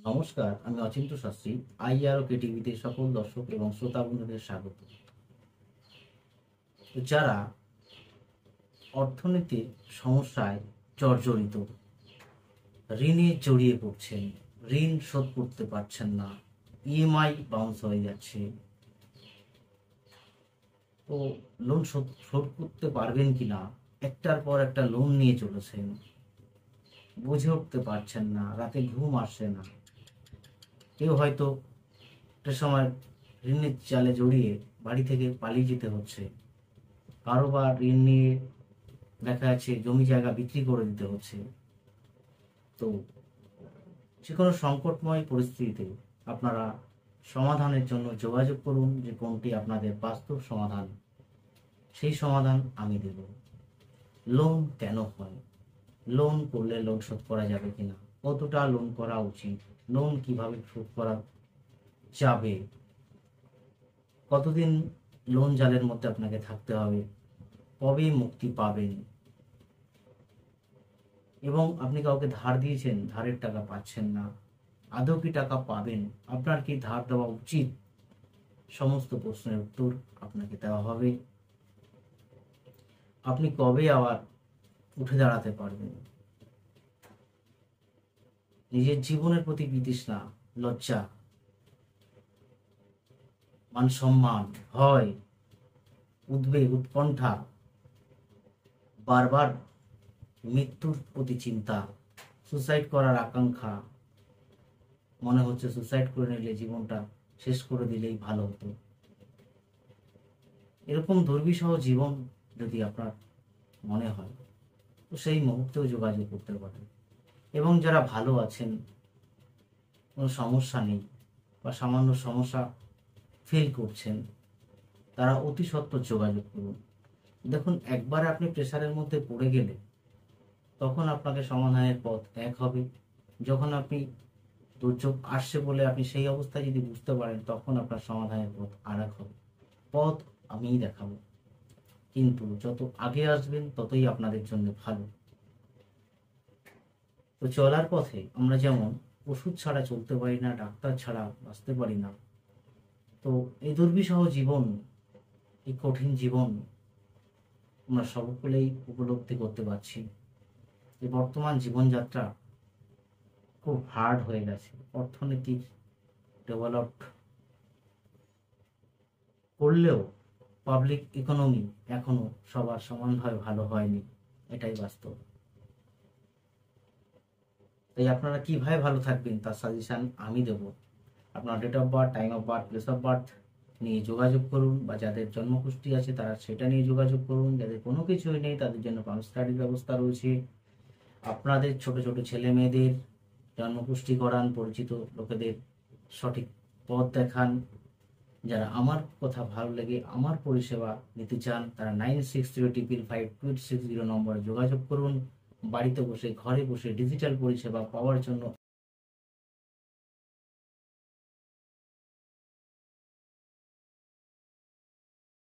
নমস্কার, আমি অচিন্ত শাস্ত্রী। আইআরও কে টিভিতে সকল দর্শক এবং শ্রোতা বন্ধুদের স্বাগত। যারা অর্থনৈতিক সমস্যায় জর্জরিত, ঋণে জড়িয়ে পড়ছেন, ঋণ শোধ করতে পারছেন না, ইএমআই বাউন্স হয়ে যাচ্ছে, তো লোন শোধ শোধ করতে পারবেন কিনা, একটার পর একটা লোন নিয়ে চলেছেন, বুঝে উঠতে পারছেন না, রাতে ঘুম আসছে না। কেউ হয়তো একটা সময় ঋণের জালে জড়িয়ে বাড়ি থেকে পালিয়ে যেতে হচ্ছে, কারোবার ঋণ নিয়ে দেখা যাচ্ছে জমি জায়গা বিক্রি করে দিতে হচ্ছে। তো যে কোনো সংকটময় পরিস্থিতিতে আপনারা সমাধানের জন্য যোগাযোগ করুন, যে কোনটি আপনাদের বাস্তব সমাধান, সেই সমাধান আমি দেব। লোন কেন হয়, লোন করলে লোন শোধ করা যাবে কিনা, কতটা লোন করা উচিত, লোন কিভাবে শোধ করা যাবে, কতদিন লোন জালের মধ্যে আপনাকে থাকতে হবে, কবে মুক্তি পাবেন, এবং আপনি কাউকে ধার দিয়েছেন, ধারের টাকা পাচ্ছেন না, আদৌ কি টাকা পাবেন, আপনার কি ধার দেওয়া উচিত, সমস্ত প্রশ্নের উত্তর আপনাকে দেওয়া হবে। আপনি কবে আবার উঠে দাঁড়াতে পারবেন, নিজের জীবনের প্রতি বিতৃষ্ণা, লজ্জা, মান সম্মান, ভয়, উদ্বেগ, উৎকণ্ঠা, বারবার মৃত্যুর প্রতি চিন্তা, সুসাইড করার আকাঙ্ক্ষা, মনে হচ্ছে সুসাইড করে নিলে জীবনটা শেষ করে দিলেই ভালো হতো, এরকম দুর্বিষহ জীবন যদি আপনার মনে হয়, তো সেই মুহূর্তেও যোগাযোগ করতে পারেন। এবং যারা ভালো আছেন, কোনো সমস্যা নেই বা সামান্য সমস্যা ফিল করছেন, তারা অতি সত্বর যোগাযোগ করুন। দেখুন, একবার আপনি প্রেশারের মধ্যে পড়ে গেলে তখন আপনাকে সমাধানের পথ এক হবে। যখন আপনি দুর্যোগ আসছে বলে আপনি সেই অবস্থায় যদি বুঝতে পারেন, তখন আপনার সমাধানের পথ আর এক হবে। পথ আমিই দেখাবো, কিন্তু যত আগে আসবেন ততই আপনাদের জন্য ভালো। তো চলার পথে আমরা যেমন ওষুধ ছাড়া চলতে পারি না, ডাক্তার ছাড়া বাঁচতে পারি না, তো এই দুর্বিষহ জীবন, এই কঠিন জীবন আমরা সকলেই উপলব্ধি করতে পারছি। এই বর্তমান জীবনযাত্রা খুব হার্ড হয়ে গেছে, অর্থনীতির ডেভেলপড করলেও পাবলিক ইকোনমি এখনো সবার সমানভাবে ভালো হয়নি, এটাই বাস্তব। তাই আপনারা কিভাবে ভালো থাকবেন তার সাজেশন আমি দেব। আপনার date of birth, time of birth, place of birth নিয়ে যোগাযোগ করুন, বা যাদের জন্মকুষ্টি আছে তারা সেটা নিয়ে যোগাযোগ করুন। যাদের কোনো কিছুই নেই তাদের জন্য পাম স্টাডির ব্যবস্থা রয়েছে। আপনাদের ছোট ছোট ছেলে মেয়েদের জন্মকুষ্টি করান, পরিচিত লোকেদের সঠিক পথ দেখান। যারা আমার কথা ভালো লেগে আমার পরিষেবা নিতে চান, তারা 9635552860 নম্বরে যোগাযোগ করুন। বাড়িতে বসে, ঘরে বসে ডিজিটাল পরিষেবা পাওয়ার জন্য